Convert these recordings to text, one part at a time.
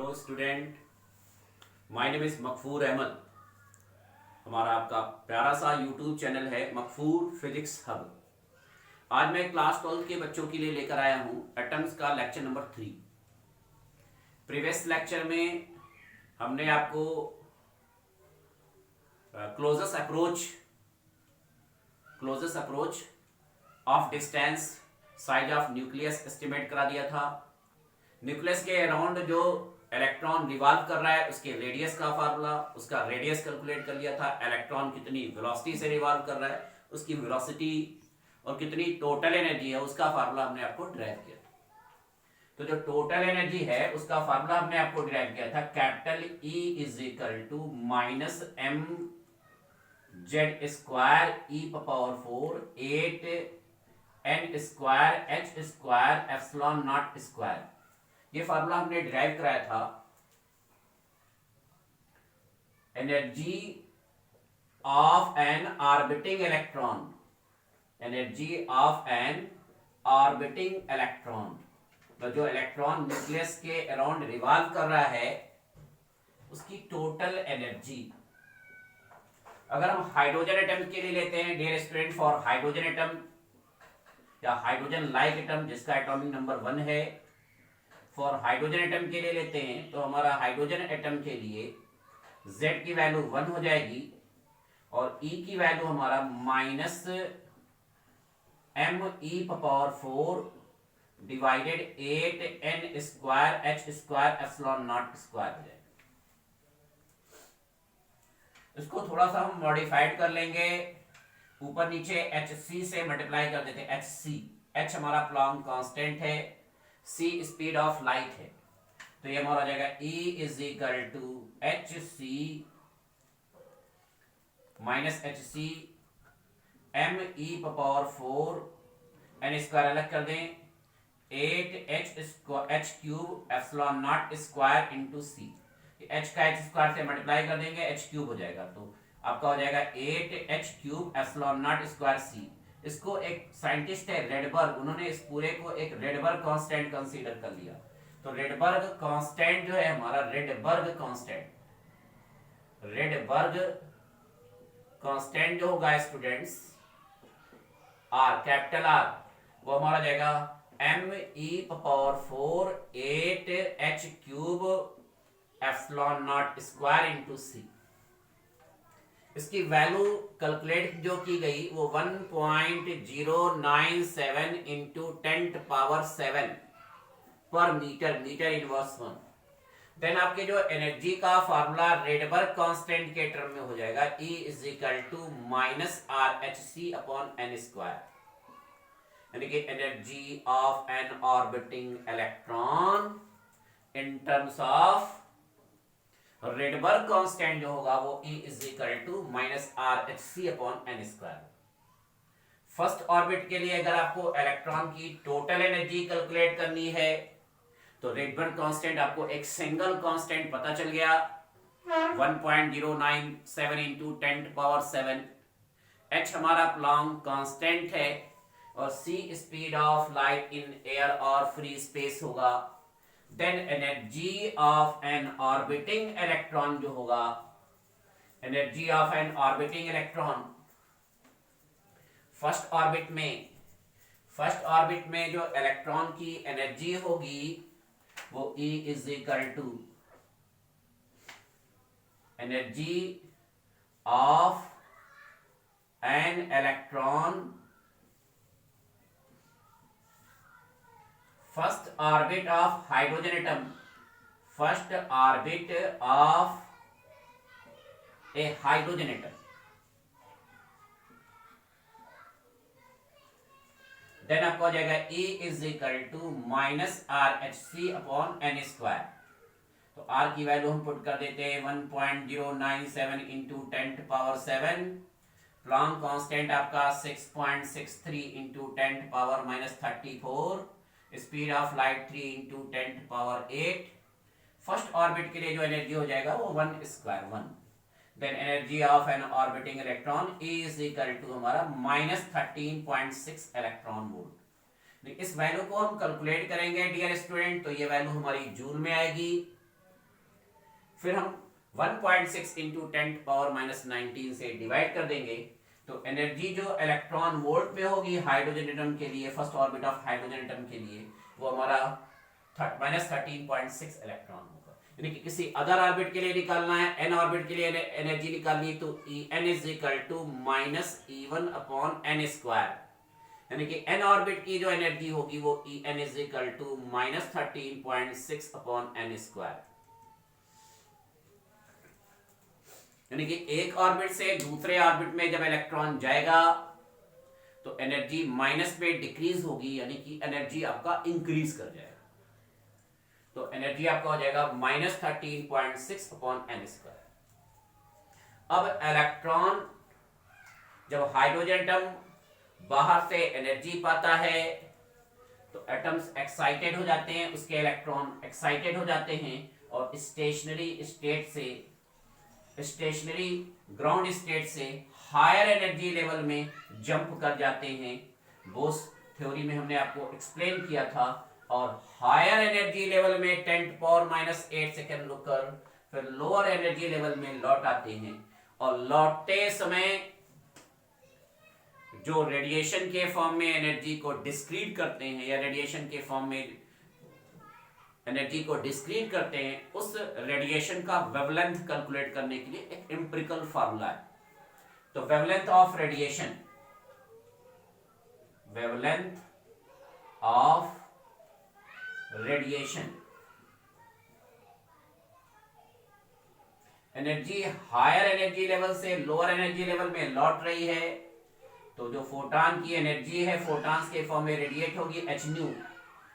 Hello student, my name is Makfoor Ahmad. हमारा आपका प्यारा सा यूट्यूब चैनल है मकफूर फिजिक्स हब। आज मैं क्लास 12 के बच्चों के लिए लेकर आया हूँ एटम्स का लेक्चर नंबर 3। प्रीवियस लेक्चर में हमने आपको closest approach of distance size of nucleus estimate करा दिया था। न्यूक्लियस के अराउंड जो इलेक्ट्रॉन रिवॉल्व कर रहा है उसके रेडियस का फार्मूला, उसका रेडियस कैलकुलेट कर लिया था। इलेक्ट्रॉन कितनी वेलोसिटी से रिवॉल्व कर रहा है उसकी वेलोसिटी और कितनी टोटल एनर्जी है उसका फार्मूला हमने आपको डिराइव किया था। तो जो टोटल एनर्जी है उसका फार्मूला हमने आपको डिराइव किया था, capital E is equal to minus m Z square e power 4 8 n square h square epsilon naught square. ये फार्मूला हमने डिराइव कराया था energy of an orbiting electron. Energy of an orbiting electron, तो जो electron nucleus के around revolve कर रहा है उसकी टोटल एनर्जी। अगर हम हाइड्रोजन एटम के लिए लेते हैं dear student, for hydrogen atom या हाइड्रोजन लाइक एटम जिसका एटॉमिक नंबर 1 है, फॉर हाइड्रोजन एटम के लिए लेते हैं तो हमारा हाइड्रोजन एटम के लिए Z की वैल्यू 1 हो जाएगी और E की वैल्यू हमारा माइनस एम ई power 4 divided 8 n square h square epsilon naught square हो जाएगा। इसको थोड़ा सा हम मॉडिफाइड कर लेंगे, ऊपर नीचे HC से मल्टीप्लाई कर देते हैं। H हमारा प्लॉन्क कांस्टेंट है, C स्पीड ऑफ लाइट है, तो ये हमारा हो जाएगा E is equal to h c minus h c m E power 4 n square अलग कर दें 8 H cube epsilon naught square into c. H का एच स्क्वायर से मल्टीप्लाई कर देंगे एच क्यूब हो जाएगा, तो आपका हो जाएगा 8 H cube epsilon naught square C. इसको एक साइंटिस्ट है रेडबर्ग, उन्होंने इस पूरे को एक रेडबर्ग कांस्टेंट कंसीडर कर लिया। तो रेडबर्ग कांस्टेंट जो है हमारा रेडबर्ग कांस्टेंट जो होगा स्टूडेंट्स आर, कैपिटल आर, वो हमारा जाएगा एम ई power 4 8 H cube epsilon naught square into C. इसकी वैल्यू कैलकुलेट जो की गई वो 1.097 इंटू 10 पावर 7 पर मीटर इनवर्स 1। देन आपके जो एनर्जी का फार्मूला रेडबर्ग कांस्टेंट के टर्म में हो जाएगा E is equal to minus R h c upon n square, यानी कि energy of an orbiting electron in terms of Rydberg constant जो होगा वो E is equal to minus R h c upon n square. First orbit के लिए अगर आपको electron की टोटल एनर्जी कैलकुलेट करनी है तो रेडबर्ग कांस्टेंट आपको एक सिंगल कांस्टेंट पता चल गया 1.097 इंटू 10 पावर 7। H हमारा प्लॉन्क कांस्टेंट है और C speed of light in air और फ्री स्पेस होगा। Then energy of an orbiting electron जो होगा, energy of an orbiting electron first orbit में जो इलेक्ट्रॉन की एनर्जी होगी वो E is equal to energy of an electron first orbit of hydrogen atom, first orbit of a hydrogen atom. Then आपको हो जाएगा E is equal to minus R h c upon n square. तो R की value हम put कर देते हैं 1.097 into 10 power 7। प्लॉन्क constant आपका 6.63 into 10 power minus 34। Speed of light 3 into 10 power 8। First orbit के लिए जो एनर्जी हो जाएगा वो 1 square 1। Then energy of an orbiting electron E is equal to हमारा माइनस 13.6 इलेक्ट्रॉन वोल्ट। इस वैल्यू को हम कैलकुलेट करेंगे डियर स्टूडेंट, तो ये वैल्यू हमारी जूल में आएगी फिर हम 1.6 इंटू 10⁻⁻19 से डिवाइड कर देंगे, तो एनर्जी जो इलेक्ट्रॉन वोल्ट में होगी हाइड्रोजन एटम के लिए, first orbit of hydrogen atom के लिए, वो हमारा -13.6 इलेक्ट्रॉन होगा। यानी कि किसी अदर ऑर्बिट के लिए निकालना है, एन ऑर्बिट के लिए एनर्जी निकालनी है, तो En is equal to -E1 upon n square, यानी कि एन ऑर्बिट की जो एनर्जी होगी वो En is equal to -13.6 upon n square. यानी कि एक ऑर्बिट से दूसरे ऑर्बिट में जब इलेक्ट्रॉन जाएगा तो एनर्जी माइनस में डिक्रीज होगी, यानी कि एनर्जी आपका इंक्रीज कर जाएगा। तो एनर्जी आपका हो जाएगा -13.6 अपॉन n स्क्वायर। अब इलेक्ट्रॉन जब हाइड्रोजन एटम बाहर से एनर्जी पाता है तो एटम्स एक्साइटेड हो जाते हैं, उसके इलेक्ट्रॉन एक्साइटेड हो जाते हैं और स्टेशनरी स्टेट से, स्टेशनरी ग्राउंड स्टेट से हायर एनर्जी लेवल में जंप कर जाते हैं। बोस थ्योरी में हमने आपको एक्सप्लेन किया था। और हायर एनर्जी लेवल में 10⁻⁸ सेकेंड रुककर फिर लोअर एनर्जी लेवल में लौट आते हैं, और लौटते समय जो रेडिएशन के फॉर्म में एनर्जी को डिस्क्रीट करते हैं या रेडिएशन के फॉर्म में एनर्जी को डिस्क्रीट करते हैं, उस रेडिएशन का वेवलेंथ कैलकुलेट करने के लिए एक एम्पिरिकल फार्मूला है। तो wavelength of radiation, wavelength of radiation, energy higher energy level से लोअर एनर्जी लेवल में लौट रही है, तो जो फोटॉन की एनर्जी है फोटॉन्स के फॉर्म में रेडिएट होगी एच न्यू।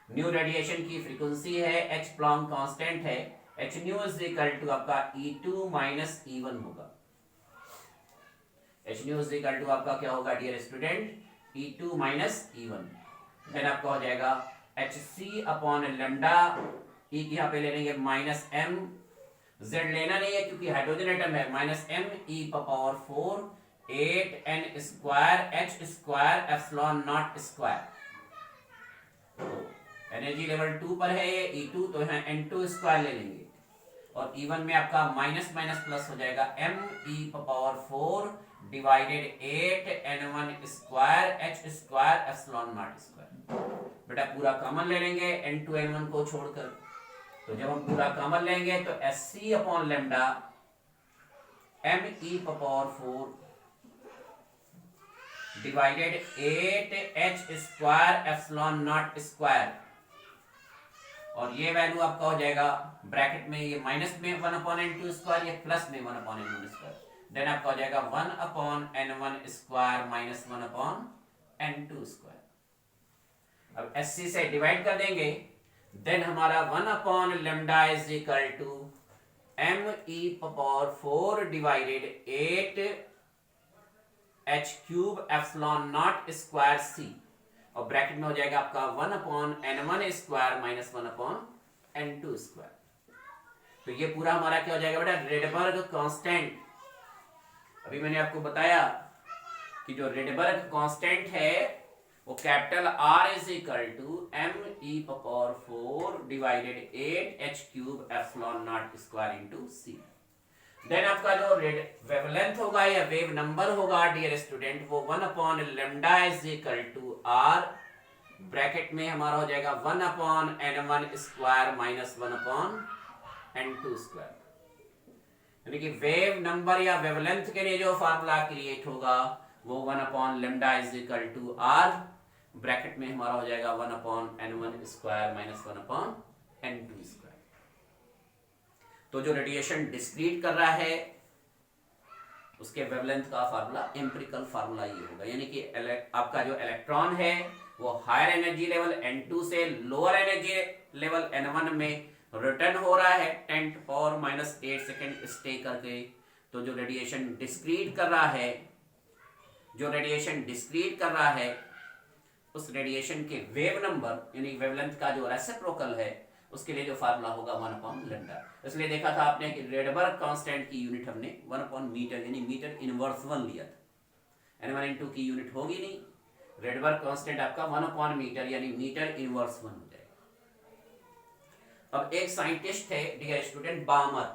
न्यू रेडिएशन की फ्रीक्वेंसी है, एच प्लॉन्क कांस्टेंट है, h nu is equal to आपका E2 माइनस E1 होगा। H nu is equal to आपका क्या होगा dear student, E2 minus E1। Then आपका हो जाएगा Hc अपॉन लेमडा, ई यहाँ पे ले लेंगे -m, z लेना नहीं है क्योंकि हाइड्रोजन एटम है, -m e⁴ 8n square h square epsilon naught square. Energy level 2 पर है ये E2, तो यहाँ n2 स्क्वायर ले लेंगे, और E1 में आपका माइनस माइनस प्लस हो जाएगा m e⁴ divided 8n1 square h square epsilon naught square. बेटा पूरा कॉमन ले लेंगे n2 n1 को छोड़कर, तो जब हम पूरा कॉमन लेंगे तो Sc upon lambda m e⁴ divided 8h square epsilon naught square, और ये वैल्यू आपका हो जाएगा ब्रैकेट में ये माइनस में 1/n2 स्क्वायर, ये प्लस में 1/n1 स्क्वायर। देन आपका हो जाएगा 1/n1 square minus 1/n2 square. अब Sc से डिवाइड कर देंगे, देन हमारा 1/λ is equal to m e⁴ divided 8h³ epsilon naught square c, और ब्रैकेट में हो जाएगा आपका 1/n1 square minus 1/n2 square. तो ये पूरा हमारा क्या हो जाएगा बेटा, रेडबर्ग कांस्टेंट। अभी मैंने आपको बताया कि जो रेडबर्ग कांस्टेंट है वो capital R is equal to m e⁴ divided 8h³ epsilon naught square into c। Then आपका जो वेवलेंथ होगा या वेव नंबर होगा डियर स्टूडेंट, वो 1/λ is equal to R, bracket में हमारा हो जाएगा 1/n1 square minus 1/n2 square. यानी कि वेव नंबर या वेवलेंथ के लिए जो फार्मूला क्रिएट होगा वो 1/λ is equal to R, bracket में हमारा हो जाएगा 1/n1 square minus 1/n2 square. तो जो रेडिएशन डिस्क्रीट कर रहा है उसके वेवलेंथ का फार्मूला एम्पिरिकल फार्मूला ये होगा, यानी कि आपका जो इलेक्ट्रॉन है वो हायर एनर्जी लेवल n2 से लोअर एनर्जी लेवल n1 में रिटर्न हो रहा है 10⁻⁸ सेकेंड स्टे करके। तो जो रेडिएशन डिस्क्रीट कर रहा है, जो रेडिएशन डिस्क्रीट कर रहा है उस रेडिएशन के वेव नंबर यानी वेवलेंथ का जो रेसिप्रोकल है उसके लिए जो फार्मूला होगा 1/λ। इसलिए देखा था आपने कि रेडबर्ग कांस्टेंट की यूनिट हमने 1/मीटर यानी मीटर इनवर्स 1 लिया था। n1 की यूनिट होगी नहीं, रेडबर्ग कांस्टेंट आपका 1/मीटर यानी मीटर इनवर्स 1 हो जाएगा। अब एक साइंटिस्ट है डियर स्टूडेंट बामर,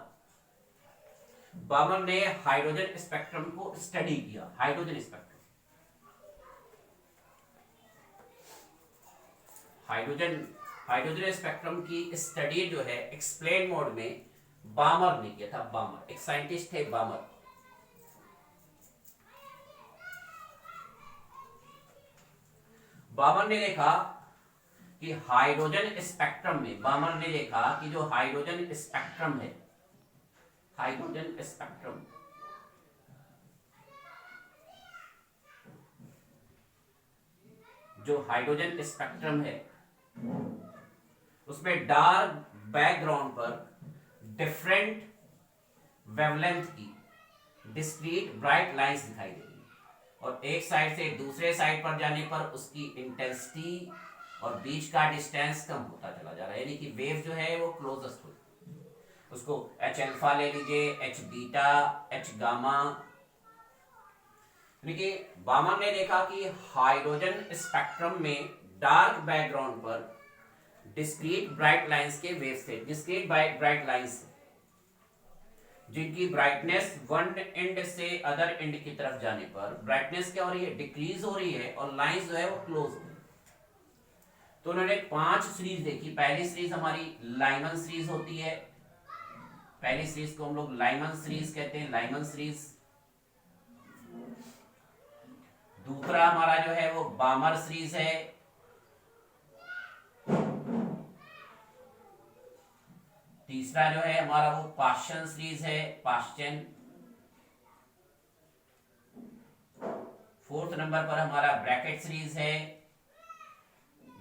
बामर ने हाइड्रोजन स्पेक्ट्रम को स्टडी किया। हाइड्रोजन स्पेक्ट्रम, हाइड्रोजन स्पेक्ट्रम की स्टडी जो है एक्सप्लेन मोड में बामर ने किया था। बामर एक साइंटिस्ट थे, बामर। बामर ने देखा कि हाइड्रोजन स्पेक्ट्रम में, बामर ने देखा कि जो हाइड्रोजन स्पेक्ट्रम है, हाइड्रोजन स्पेक्ट्रम जो हाइड्रोजन स्पेक्ट्रम है उसमें डार्क बैकग्राउंड पर डिफरेंट वेवलेंथ की डिस्क्रीट ब्राइट लाइंस दिखाई देगी, और एक साइड से दूसरे साइड पर जाने पर उसकी इंटेंसिटी और बीच का डिस्टेंस कम होता चला जा रहा है, यानी कि वेव जो है वो क्लोजेस्ट हो। उसको एच अल्फा ले लीजिए, एच बीटा, एच गामा। यानी कि बामर ने देखा कि हाइड्रोजन स्पेक्ट्रम में डार्क बैकग्राउंड पर डिस्क्रीट ब्राइट लाइंस के वेव्स थे। डिस्क्रीट ब्राइट लाइंस जिनकी ब्राइटनेस वन एंड से अदर एंड की तरफ जाने पर ब्राइटनेस क्या हो रही है, डिक्रीज हो रही है, और लाइंस जो है वो क्लोज हो रही है। तो उन्होंने 5 सीरीज देखी। पहली सीरीज हमारी लाइमन सीरीज होती है, पहली सीरीज को हम लोग लाइमन सीरीज कहते हैं, लाइमन सीरीज। दूसरा हमारा जो है वो बामर सीरीज है। तीसरा जो है हमारा वो पाश्चन सीरीज है, पाश्चन। फोर्थ नंबर पर हमारा ब्रैकेट सीरीज है,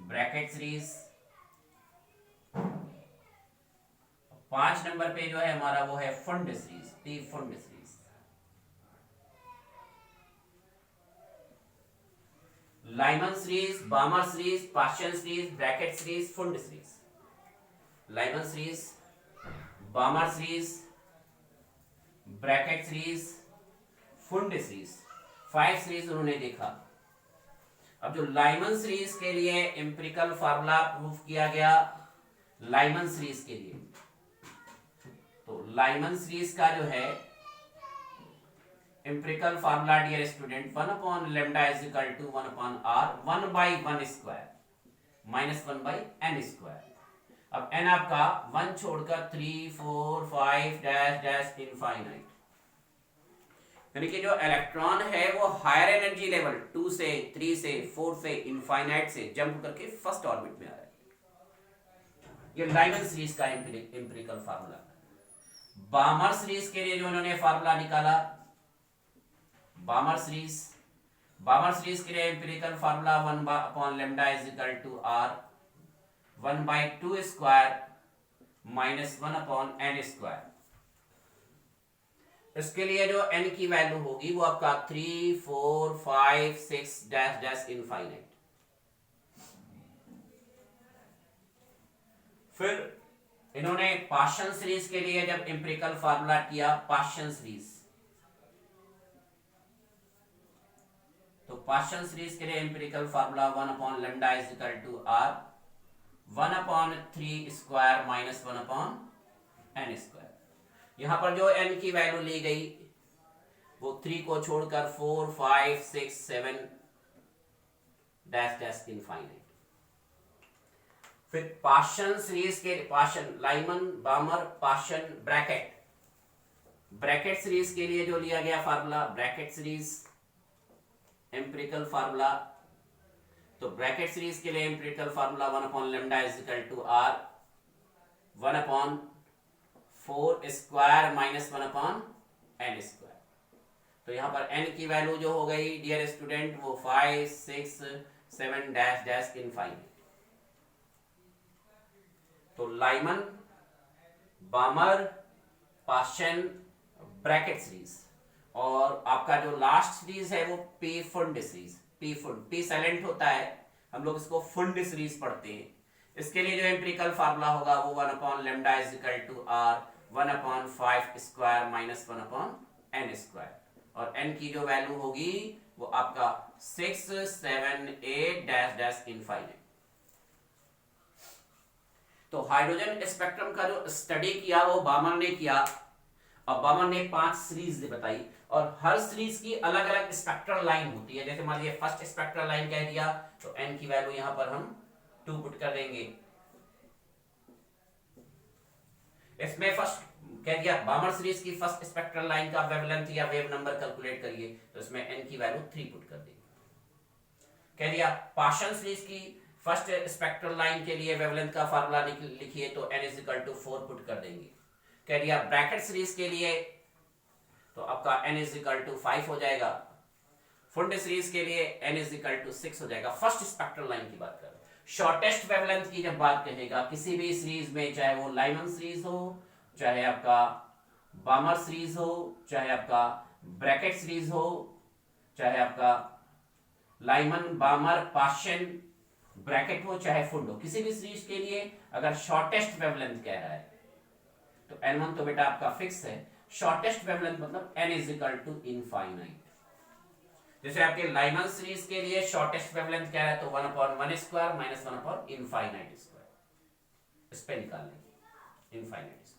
ब्रैकेट सीरीज। 5 नंबर पे जो है हमारा वो है Pfund series, the Pfund series. Lyman series, Balmer series, Paschen series, Brackett series, Pfund series. Lyman series, Balmer series, Brackett series, Pfund series, 5 series उन्होंने देखा। अब जो लाइमन सीरीज के लिए एम्पिरिकल फार्मूला प्रूफ किया गया, लाइमन सीरीज के लिए, तो लाइमन सीरीज का जो है empirical formula dear student, 1 upon lambda is equal to 1 upon R, 1 by 1 square minus 1 by n square. अब n आपका 1 छोड़कर 3, 4, 5 डैश डैश इनफाइनाइट, यानी कि जो इलेक्ट्रॉन है वो हायर एनर्जी लेवल 2 से 3 से 4 से इनफाइनाइट से जंप करके फर्स्ट ऑर्बिट में आ रहा है। ये लाइमन सीरीज का एम्पिरिकल फार्मूला। बामर सीरीज के लिए जो उन्होंने फार्मूला निकाला, बामर सीरीज के लिए empirical formula 1 upon lambda is equal to R, 1 by 2 square minus 1 upon n square. इसके लिए जो n की वैल्यू होगी वो आपका 3, 4, 5, 6 डैश डैश इनफाइनाइट। फिर इन्होंने पाश्चन सीरीज के लिए जब एम्पिरिकल फार्मूला किया, पाश्चन सीरीज, तो पाश्चन सीरीज के लिए empirical formula 1 upon lambda is equal to R, 1 upon 3 square minus 1 upon n square. यहां पर जो n की वैल्यू ली गई वो 3 को छोड़कर 4, 5, 6, 7 डैश डैश इनफाइनाइट। फिर पाश्चन सीरीज के Paschen, Lyman, Balmer, Paschen, Brackett series के लिए जो लिया गया formula, Brackett series empirical formula, तो ब्रैकेट सीरीज के लिए empirical formula 1 upon lambda is equal to R, 1 upon 4 square minus 1 upon n square. तो यहां पर n की वैल्यू जो हो गई डियर स्टूडेंट वो 5, 6, 7 डैश डैश इनफाइनाइट। तो Lyman, Balmer, Paschen, Brackett series, और आपका जो लास्ट सीरीज है वो P Pfund series. P Pfund, P silent होता है, हम लोग इसको फुंड सीरीज पढ़ते हैं। इसके लिए जो एम्पिरिकल फार्मूला होगा वो 1 upon lambda is equal to R, 1 upon 5 square minus 1 upon n square, और n की जो वैल्यू होगी वो आपका 6, 7, 8 डैश डैश इनफाइनाइट। तो हाइड्रोजन स्पेक्ट्रम का जो स्टडी किया वो बामर ने किया। अब बामर ने 5 सीरीज बताई और हर सीरीज की अलग अलग स्पेक्ट्रल लाइन होती है। जैसे मान लीजिए फर्स्ट स्पेक्ट्रल लाइन कह दिया तो n की वैल्यू यहां पर हम 2 पुट कर देंगे। इसमें फर्स्ट कह दिया बामर सीरीज की फर्स्ट स्पेक्ट्रल लाइन का वेवलेंथ या वेव नंबर कैलकुलेट करिए तो इसमें n की वैल्यू 3 पुट कर देंगे। कह दिया पार्शियल सीरीज की फर्स्ट स्पेक्ट्रल लाइन के लिए वेवलेंथ का फार्मूला लिखिए तो n is equal to 4 put कर देंगे। कह दिया ब्रैकेट सीरीज के लिए तो आपका n इज इक्वल टू 5 हो जाएगा। फुंड सीरीज के लिए n इज इक्वल टू 6 हो जाएगा। फर्स्ट स्पेक्ट्रल लाइन की बात कर। शॉर्टेस्ट वेवलेंथ की जब बात कहेगा किसी भी सीरीज में, चाहे वो लाइमन सीरीज हो, चाहे आपका बामर सीरीज हो, चाहे आपका ब्रैकेट सीरीज हो, चाहे आपका लाइमन बामर पार्शियल ब्रैकेट हो, चाहे फुंड हो, किसी भी सीरीज के लिए अगर शॉर्टेस्ट वेवलेंथ कह रहा है तो n1 तो बेटा आपका फिक्स है। शॉर्टेस्ट वेवलेंथ मतलब n is equal to infinite. जैसे आपके लाइमन सीरीज के लिए शॉर्टेस्ट वेवलेंथ क्या है तो 1/1 स्क्वायर माइनस 1/∞ स्क्वायर, इस पे निकाल लेंगे इनफाइनाइट स्क्वायर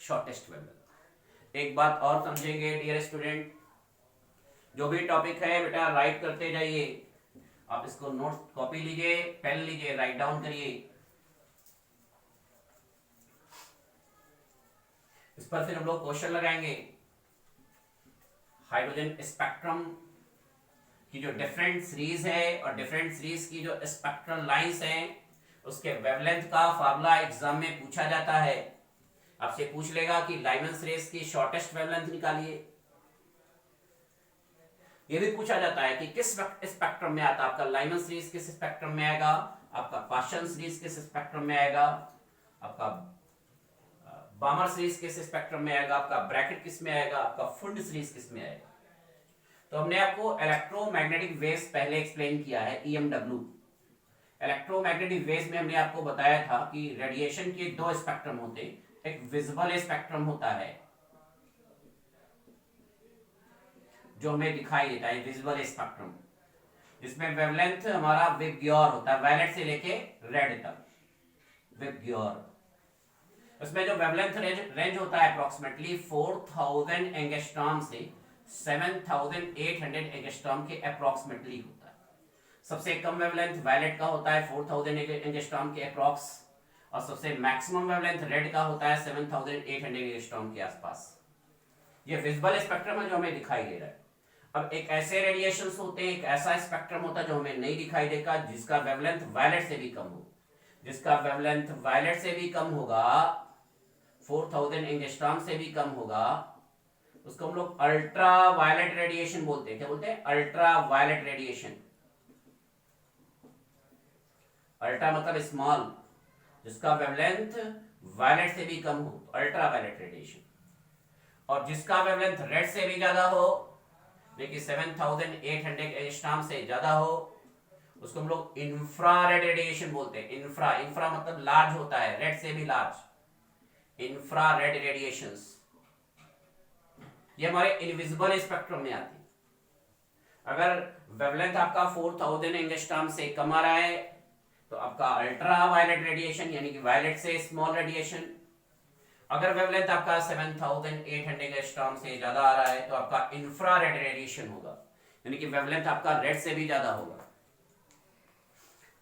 शॉर्टेस्ट वेवलेंथ। एक बात और समझेंगे डियर स्टूडेंट, जो भी टॉपिक है बेटा राइट करते जाइए। आप इसको नोट कॉपी लीजिए, पेन लीजिए, राइट डाउन करिए। इस पर फिर हम लोग क्वेश्चन लगाएंगे। हाइड्रोजन स्पेक्ट्रम की जो डिफरेंट सीरीज है और डिफरेंट सीरीज की जो स्पेक्ट्रल लाइंस हैं उसके वेवलेंथ का फार्मूला एग्जाम में पूछा जाता है। आपसे पूछ लेगा कि लाइमन सीरीज की शॉर्टेस्ट वेवलेंथ निकालिए। यह भी पूछा जाता है कि किस स्पेक्ट्रम में आता है आपका लाइमन सीरीज, किस स्पेक्ट्रम में आएगा आपका पार्शियल सीरीज, किस स्पेक्ट्रम में आएगा आपका बामर सीरीज, किस स्पेक्ट्रम में आएगा आपका ब्रैकेट, किस में आएगा आपका फुंड सीरीज, किस में आएगा। तो हमने आपको इलेक्ट्रोमैग्नेटिक वेव्स पहले एक्सप्लेन किया है, EMW। इलेक्ट्रोमैग्नेटिक वेव्स में हमने आपको बताया था कि रेडिएशन के 2 स्पेक्ट्रम होते हैं। एक विजिबल स्पेक्ट्रम होता है जो हमें दिखाई देता है, विजिबल स्पेक्ट्रम, जिसमें वेवलेंथ हमारा विबग्योर होता है, वायलेट से लेके रेड तक विबग्योर। उसमें जो वेवलेंथ रेंज होता है अप्रोक्सीमेटली 4000 एंगस्ट्रॉम से 7800 एंगस्ट्रॉम के अप्रोक्सीमेटली होता है। सबसे कम वेवलेंथ वायलेट का होता है 4000 एंगस्ट्रॉम के अप्रोक्स, और सबसे मैक्सिमम वेवलेंथ रेड का होता है 7800 एंगस्ट्रॉम के आसपास। ये विजिबल स्पेक्ट्रम है जो हमें दिखाई दे रहा है। अब एक ऐसे रेडिएशंस होते हैं, एक ऐसा स्पेक्ट्रम होता है जो हमें नहीं दिखाई देगा, जिसका वेवलेंथ वायलेट से भी कम हो। जिसका वेवलेंथ वायलेट से भी कम होगा, 4000 एंगस्ट्रॉम से भी कम होगा, उसको हम लोग अल्ट्रा वायलेट रेडिएशन बोलते हैं। क्या बोलते हैं? Ultra violet radiation. अल्ट्रा मतलब स्मॉल, जिसका वेवलेंथ वायलेट से भी कम हो, अल्ट्रा वायलेट रेडिएशन। और जिसका वेवलेंथ रेड से भी ज्यादा हो, लेकिन 7800 एंगस्ट्रॉम से ज्यादा हो, उसको हम लोग इंफ्रारेड रेडिएशन बोलते हैं। इंफ्रा मतलब लार्ज होता है, रेड से भी लार्ज, इंफ्रारेड रेडिएशंस। ये हमारे इनविजिबल स्पेक्ट्रम में आती है। अगर वेवलेंथ आपका 4000 एंगस्ट्रॉम से कम आ रहा है तो आपका अल्ट्रा वायलेट रेडिएशन, यानी कि वायलेट से स्मॉल रेडिएशन। अगर वेवलेंथ आपका 7800 एंगस्ट्रॉम से ज्यादा आ रहा है तो आपका इंफ्रारेड रेडिएशन होगा, यानी कि वेवलेंथ आपका रेड से भी ज्यादा होगा।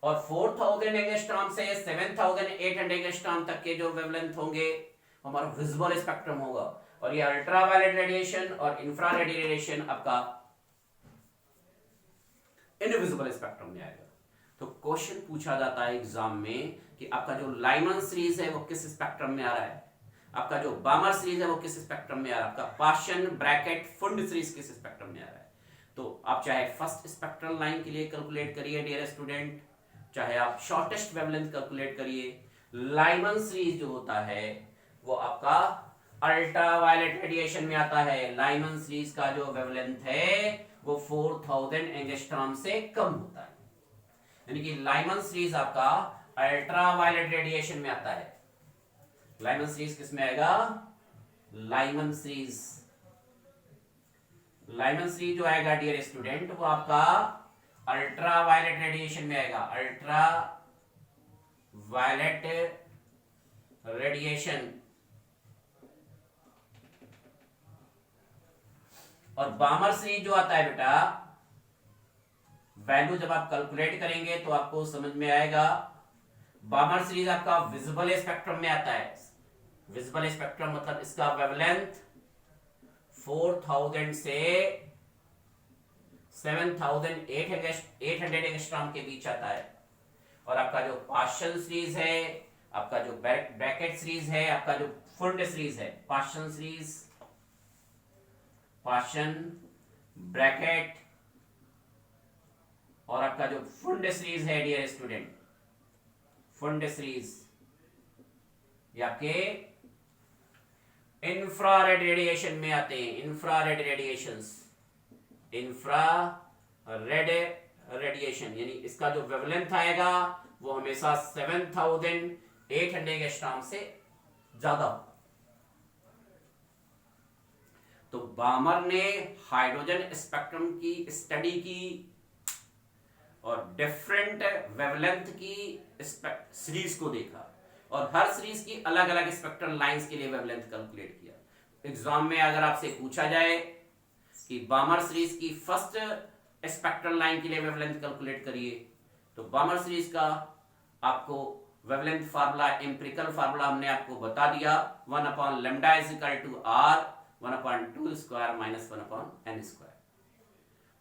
और 4000 एंगस्ट्रॉम से 7800 एंगस्ट्रॉम तक के जो वेवलेंथ होंगे हमारा विजिबल स्पेक्ट्रम होगा। और ये अल्ट्रा वायलेट रेडिएशन और इंफ्रारेड रेडिएशन आपका इनविजिबल स्पेक्ट्रम में आएगा। तो क्वेश्चन पूछा जाता है एग्जाम में कि आपका जो लाइमन सीरीज है वो किस स्पेक्ट्रम में आ रहा है, आपका जो बामर सीरीज है वो किस स्पेक्ट्रम में आ रहा है, आपका पार्शियल ब्रैकेट फुंड सीरीज किस स्पेक्ट्रम में आ रहा है। तो आप चाहे फर्स्ट स्पेक्ट्रल लाइन के लिए कैलकुलेट करिए डियर स्टूडेंट, चाहे आप शॉर्टेस्ट वेवलेंथ कैलकुलेट करिए, लाइमन सीरीज जो होता है वो आपका अल्ट्रा वायलेट रेडिएशन में आता है। लाइमन सीरीज का जो वेवलेंथ है वो 4000 एंगस्ट्रॉम से कम होता है, यानी कि लाइमन सीरीज आपका अल्ट्रा वायलेट रेडिएशन में आता है। लाइमन सीरीज किस में आएगा? लाइमन सीरीज जो आएगा डियर स्टूडेंट वो आपका अल्ट्रा वायलेट रेडिएशन में आएगा। अल्ट्रा वायलेट रेडिएशन और बामर सीरीज जो आता है बेटा, वैल्यू जब आप कैलकुलेट करेंगे तो आपको समझ में आएगा। बामर सीरीज आपका विजिबल स्पेक्ट्रम में आता है। विजिबल स्पेक्ट्रम मतलब इसका वेवलेंथ 4000 से 7800 एंगस्ट्रॉम के बीच आता है। और आपका जो पार्शियल सीरीज है, आपका जो ब्रैकेट सीरीज है, आपका जो फुंड सीरीज है, पार्शियल सीरीज, पार्शियल ब्रैकेट और आपका जो फुंड सीरीज है डियर स्टूडेंट, फुंड सीरीज, ये आपके इंफ्रारेड रेडिएशन में आते हैं। इंफ्रारेड रेडिएशंस, इंफ्रारेड रेडिएशन यानी इसका जो वेवलेंथ आएगा वो हमेशा 7800 एंगस्ट्रॉम से ज्यादा। तो बामर ने हाइड्रोजन स्पेक्ट्रम की स्टडी की और डिफरेंट वेवलेंथ की सीरीज को देखा और हर सीरीज की अलग अलग स्पेक्ट्रल लाइंस के लिए वेवलेंथ कैलकुलेट किया। एग्जाम में अगर आपसे पूछा जाए कि बामर सीरीज की फर्स्ट स्पेक्ट्रल लाइन के लिए वेवलेंथ कैलकुलेट करिए, तो बामर सीरीज का आपको वेवलेंथ फार्मूला, एम्पिरिकल फार्मूला हमने आपको बता दिया, 1/λ = r 1/2² - 1/n²।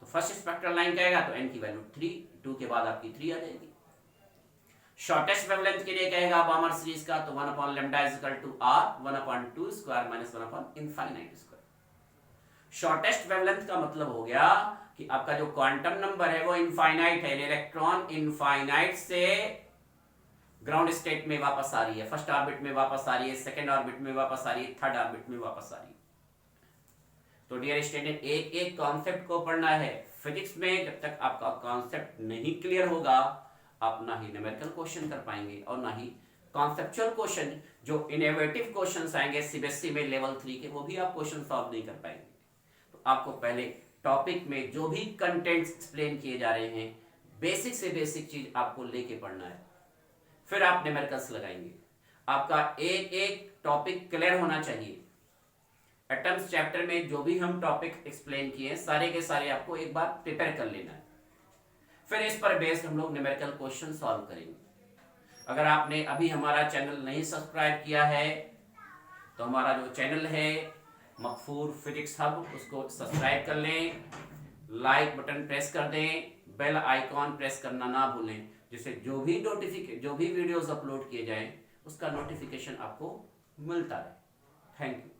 तो फर्स्ट स्पेक्ट्रल लाइन कहेगा तो n की वैल्यू 3, 2 के बाद आपकी 3 आ जाएगी। शॉर्टेस्ट वेवलेंथ के लिए कहेगा बामर सीरीज का तो 1/λ = r 1/2² - 1/∞²। शॉर्टेस्ट वेवलेंथ का मतलब हो गया कि आपका जो क्वांटम नंबर है वो इनफाइनाइट है। इलेक्ट्रॉन इनफाइनाइट से ग्राउंड स्टेट में वापस आ रही है, फर्स्ट ऑर्बिट में वापस आ रही है, सेकंड ऑर्बिट में वापस आ रही है, थर्ड ऑर्बिट में वापस आ रही है। तो डियर स्टूडेंट, एक एक कॉन्सेप्ट को पढ़ना है। फिजिक्स में जब तक आपका कॉन्सेप्ट नहीं क्लियर होगा, आप ना ही न्यूमेरिकल क्वेश्चन कर पाएंगे और ना ही कॉन्सेप्चुअल क्वेश्चन, जो इनोवेटिव क्वेश्चंस आएंगे सीबीएसई में लेवल 3 के, वो भी आप क्वेश्चन सॉल्व नहीं कर पाएंगे। तो आपको पहले टॉपिक में जो भी कंटेंट्स एक्सप्लेन किए जा रहे हैं, बेसिक से बेसिक चीज आपको लेके पढ़ना है, फिर आप न्यूमेरिकल्स लगाएंगे। आपका एक एक टॉपिक क्लियर होना चाहिए। एटम्स चैप्टर में जो भी हम टॉपिक एक्सप्लेन किए सारे के सारे आपको एक बार प्रिपेयर कर लेना है, फिर इस पर बेस्ड हम लोग न्यूमेरिकल क्वेश्चन सॉल्व करेंगे। अगर आपने अभी हमारा चैनल नहीं सब्सक्राइब किया है तो हमारा जो चैनल है मकफूर फिजिक्स हब, उसको सब्सक्राइब कर लें, लाइक बटन प्रेस कर दें, बेल आइकॉन प्रेस करना ना भूलें, जिससे जो भी वीडियोस अपलोड किए जाएं उसका नोटिफिकेशन आपको मिलता है। Thank you.